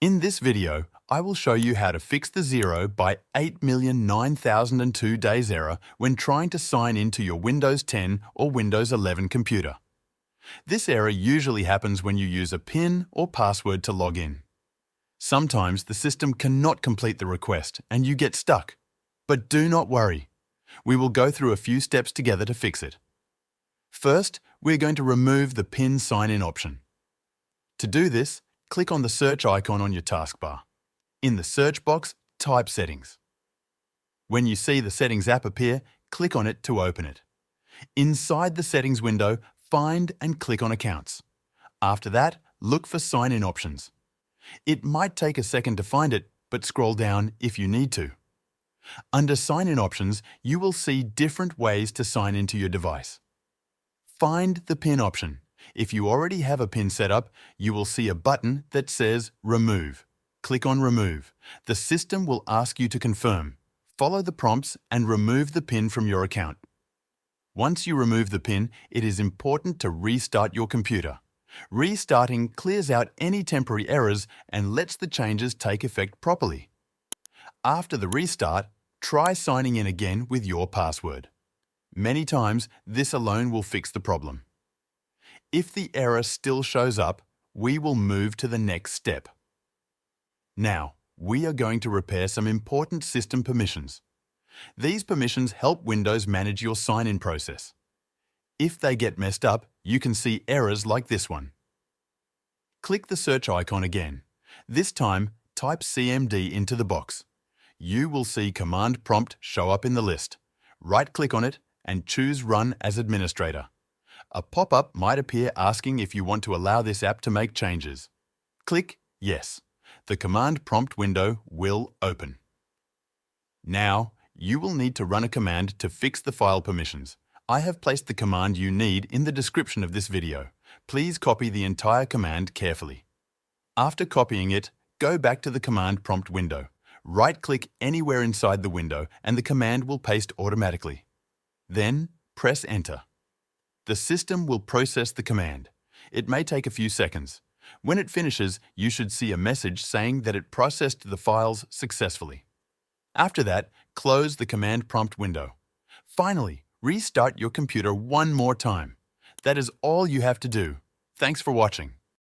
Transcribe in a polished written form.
In this video, I will show you how to fix the 0x8009002 days error when trying to sign into your Windows 10 or Windows 11 computer. This error usually happens when you use a PIN or password to log in. Sometimes the system cannot complete the request and you get stuck. But do not worry. We will go through a few steps together to fix it. First, we're going to remove the PIN sign-in option. To do this, click on the search icon on your taskbar. In the search box, type Settings. When you see the Settings app appear, click on it to open it. Inside the Settings window, find and click on Accounts. After that, look for Sign-in options. It might take a second to find it, but scroll down if you need to. Under Sign-in options, you will see different ways to sign into your device. Find the PIN option. If you already have a PIN set up, you will see a button that says Remove. Click on Remove. The system will ask you to confirm. Follow the prompts and remove the PIN from your account. Once you remove the PIN, it is important to restart your computer. Restarting clears out any temporary errors and lets the changes take effect properly. After the restart, try signing in again with your password. Many times, this alone will fix the problem. If the error still shows up, we will move to the next step. Now, we are going to repair some important system permissions. These permissions help Windows manage your sign-in process. If they get messed up, you can see errors like this one. Click the search icon again. This time, type CMD into the box. You will see Command Prompt show up in the list. Right-click on it and choose Run as Administrator. A pop-up might appear asking if you want to allow this app to make changes. Click Yes. The Command Prompt window will open. Now, you will need to run a command to fix the file permissions. I have placed the command you need in the description of this video. Please copy the entire command carefully. After copying it, go back to the Command Prompt window. Right-click anywhere inside the window and the command will paste automatically. Then, press Enter. The system will process the command. It may take a few seconds. When it finishes, you should see a message saying that it processed the files successfully. After that, close the Command Prompt window. Finally, restart your computer one more time. That is all you have to do. Thanks for watching.